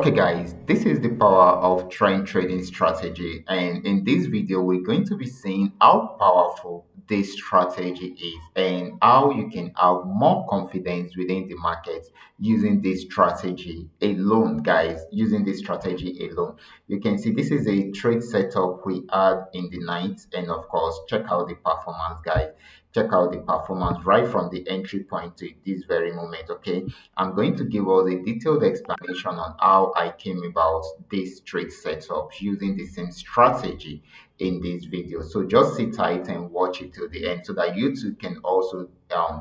Okay, guys, this is the power of trend trading strategy, and in this video, we're going to be seeing how powerful this strategy is and how you can have more confidence within the market using this strategy alone, guys. Using this strategy alone, you can see this is a trade setup we had in the night, and of course, check out the performance, guys. Check out the performance right from the entry point to this very moment. Okay, I'm going to give us a detailed explanation on how I came about this trade setup using the same strategy in this video. So just sit tight and watch it till the end so that you too can also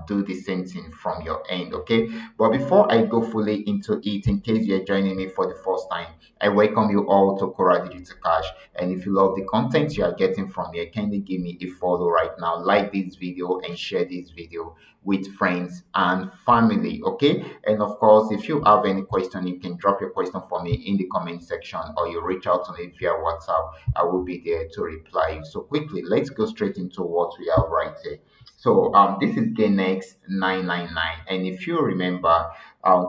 do the same thing from your end. Okay. But before I go fully into it, in case you're joining me for the first time, I welcome you all to Qora Digital Cash. And if you love the content you are getting from here, kindly give me a follow right now, like this video, and share this video with friends and family. Okay. And of course, if you have any question, you can drop your question for me in the comment section or you reach out to me via WhatsApp. I will be there to reply you. So quickly, let's go straight into what we have right here. So this is GainX 999, and if you remember,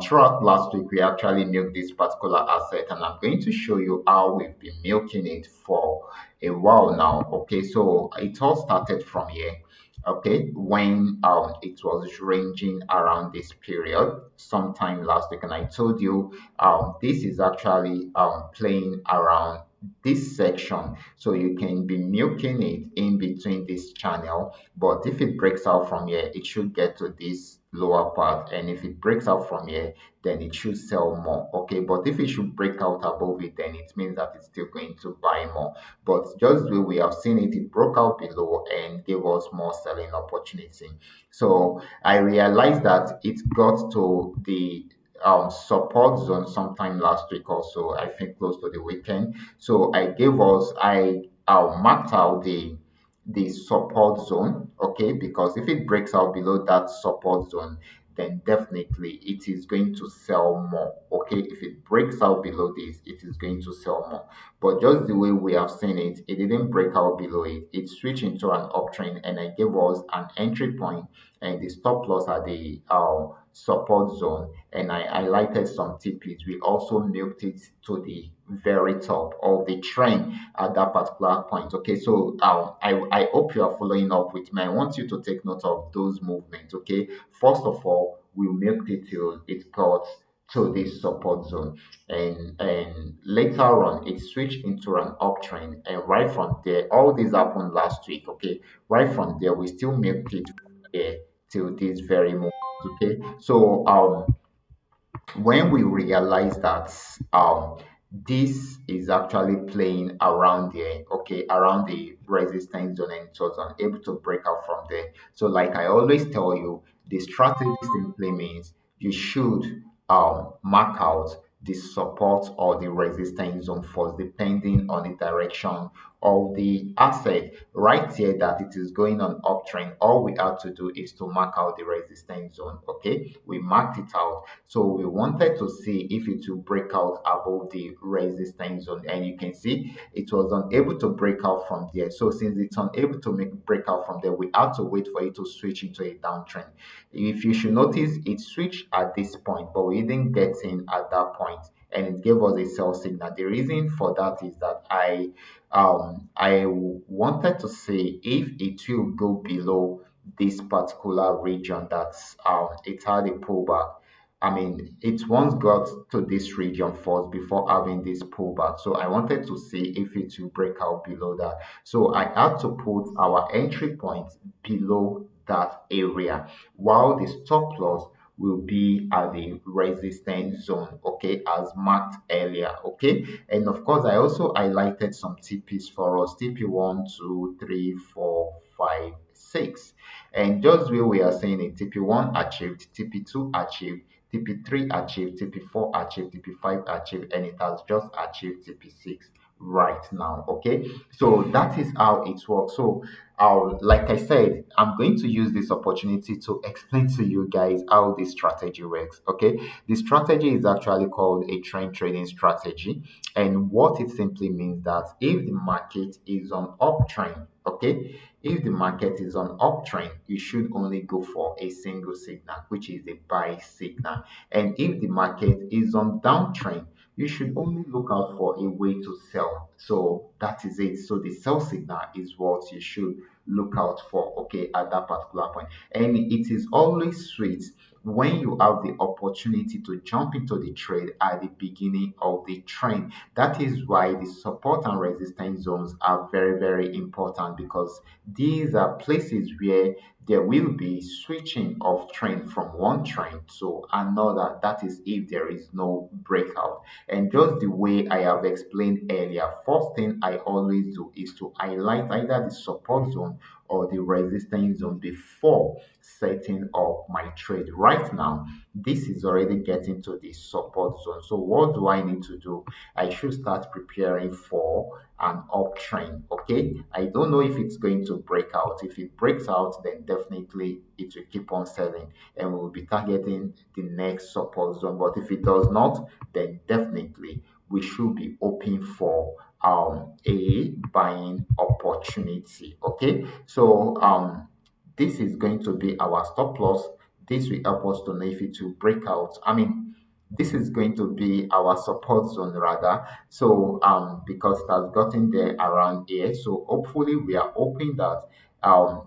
throughout last week we actually milked this particular asset, and I'm going to show you how we've been milking it for a while now. Okay, so it all started from here. Okay, when it was ranging around this period sometime last week, and I told you this is actually playing around this section, so you can be milking it in between this channel. But if it breaks out from here, it should get to this lower part, and if it breaks out from here, then it should sell more. Okay, but if it should break out above it, then it means that it's still going to buy more. But just the way we have seen it, it broke out below and gave us more selling opportunity. So I realized that it got to the support zone sometime last week also, I think close to the weekend. So I marked out the support zone. Okay, because if it breaks out below that support zone, then definitely it is going to sell more. Okay, if it breaks out below this, it is going to sell more. But just the way we have seen it, it didn't break out below it. It switched into an uptrend, and I gave us an entry point and the stop loss at the support zone. And I highlighted some TPs. We also milked it to the very top of the trend at that particular point. Okay, so I hope you are following up with me. I want you to take note of those movements. Okay, first of all, we milked it till it got to this support zone, and later on it switched into an uptrend, and right from there, all this happened last week. Okay, right from there we still milked it there till this very moment. Okay, so when we realize that this is actually playing around there, okay, around the resistance zone, and it was unable to break out from there. So like I always tell you, the strategy simply means you should mark out the support or the resistance zone first, depending on the direction of the asset. Right here that it is going on uptrend, all we have to do is to mark out the resistance zone. Okay, we marked it out, so we wanted to see if it will break out above the resistance zone, and you can see it was unable to break out from there. So since it's unable to make break out from there, we have to wait for it to switch into a downtrend. If you should notice, it switched at this point, but we didn't get in at that point, and it gave us a sell signal. The reason for that is that I wanted to see if it will go below this particular region that's it had a pullback. I mean, it once got to this region first before having this pullback. So I wanted to see if it will break out below that. So I had to put our entry point below that area, while the stop loss will be at the resistance zone, okay, as marked earlier. Okay, and of course I also highlighted some TPs for us: TP 1, 2, 3, 4, 5, 6. And just where we are saying it, TP1 achieved, TP2 achieved, TP3 achieved, TP4 achieved, TP5 achieved, and it has just achieved TP6 right now. Okay, so that is how it works. So like I said, I'm going to use this opportunity to explain to you guys how this strategy works. Okay, the strategy is actually called a trend trading strategy, and what it simply means that if the market is on uptrend, okay, if the market is on uptrend, you should only go for a single signal, which is a buy signal. And if the market is on downtrend, you should only look out for a way to sell. So that is it. So the sell signal is what you should look out for, okay, at that particular point. And it is always sweet when you have the opportunity to jump into the trade at the beginning of the trend. That is why the support and resistance zones are very, very important, because these are places where there will be switching of trend from one trend to another. That is if there is no breakout. And just the way I have explained earlier, first thing I always do is to highlight either the support zone or the resistance zone before setting up my trade. Right now, this is already getting to the support zone. So what do I need to do? I should start preparing for an uptrend. Okay, I don't know if it's going to break out. If it breaks out, then definitely it will keep on selling and we will be targeting the next support zone. But if it does not, then definitely we should be hoping for a buying opportunity. Okay, so this is going to be our stop loss. This will help us to know if it will break out. I mean, this is going to be our support zone rather. So because it has gotten there around here, so hopefully we are hoping that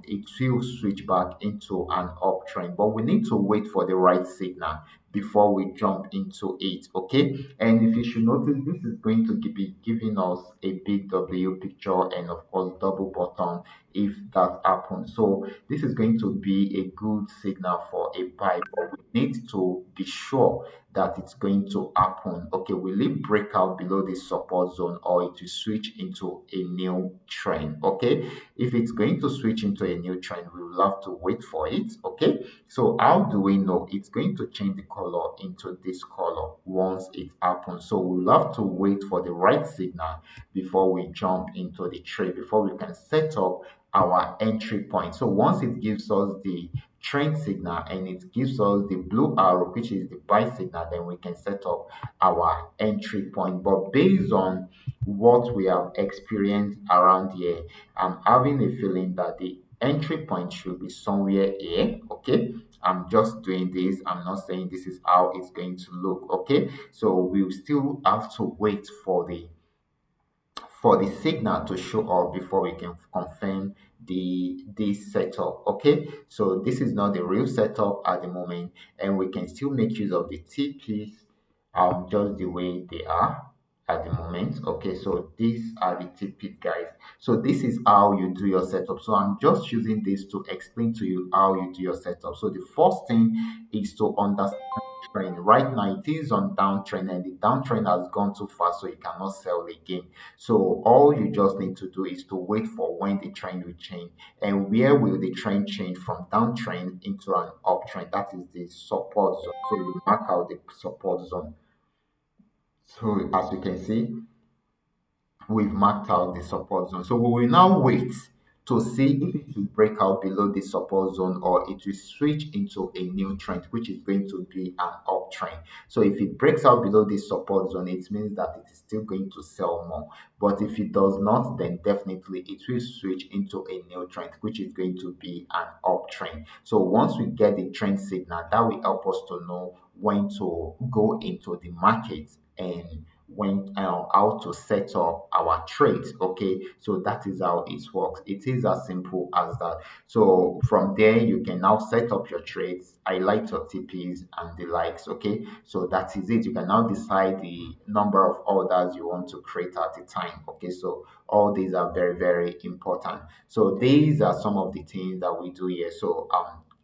it will switch back into an uptrend, but we need to wait for the right signal before we jump into it. Okay, and if you should notice, this is going to be giving us a big W picture and of course double bottom if that happens. So this is going to be a good signal for a buy, but we need to be sure that it's going to happen. Okay, will it break out below the support zone or it will switch into a new trend? Okay, if it's going to switch into a new trend, we will have to wait for it. Okay, so how do we know? It's going to change the color into this color once it happens. So we'll have to wait for the right signal before we jump into the trade, before we can set up our entry point. So once it gives us the trend signal and it gives us the blue arrow, which is the buy signal, then we can set up our entry point. But based on what we have experienced around here, I'm having a feeling that the entry point should be somewhere here. Okay, I'm just doing this. I'm not saying this is how it's going to look. Okay, so we'll still have to wait for the signal to show up before we can confirm the this setup. Okay, so this is not the real setup at the moment, and we can still make use of the TPs just the way they are at the moment. Okay, so these are the TPs, guys. So this is how you do your setup. So I'm just using this to explain to you how you do your setup. So the first thing is to understand trend. Right now it is on downtrend and the downtrend has gone too far, so you cannot sell again. So all you just need to do is to wait for when the trend will change. And where will the trend change from downtrend into an uptrend? That is the support zone. So you mark out the support zone. So as you can see, we've marked out the support zone. So we will now wait to see if it will break out below the support zone or it will switch into a new trend, which is going to be an uptrend. So if it breaks out below the support zone, it means that it is still going to sell more. But if it does not, then definitely it will switch into a new trend, which is going to be an uptrend. So once we get the trend signal, that will help us to know when to go into the market and when how to set up our trades. Okay, so that is how it works. It is as simple as that. So from there you can now set up your trades, highlight your TPs and the likes. Okay, so that is it. You can now decide the number of orders you want to create at a time. Okay, so all these are very, very important. So these are some of the things that we do here. So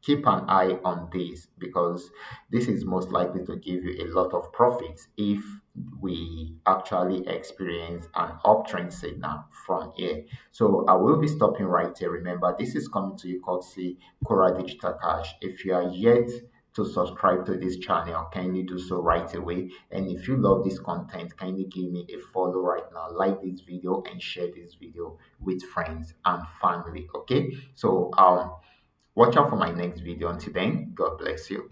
keep an eye on this, because this is most likely to give you a lot of profits if we actually experience an uptrend signal from here. So I will be stopping right here. Remember, this is coming to you courtesy Qora Digital Cash. If you are yet to subscribe to this channel, kindly do so right away. And if you love this content, kindly give me a follow right now, like this video and share this video with friends and family. Okay, so watch out for my next video. Until then, God bless you.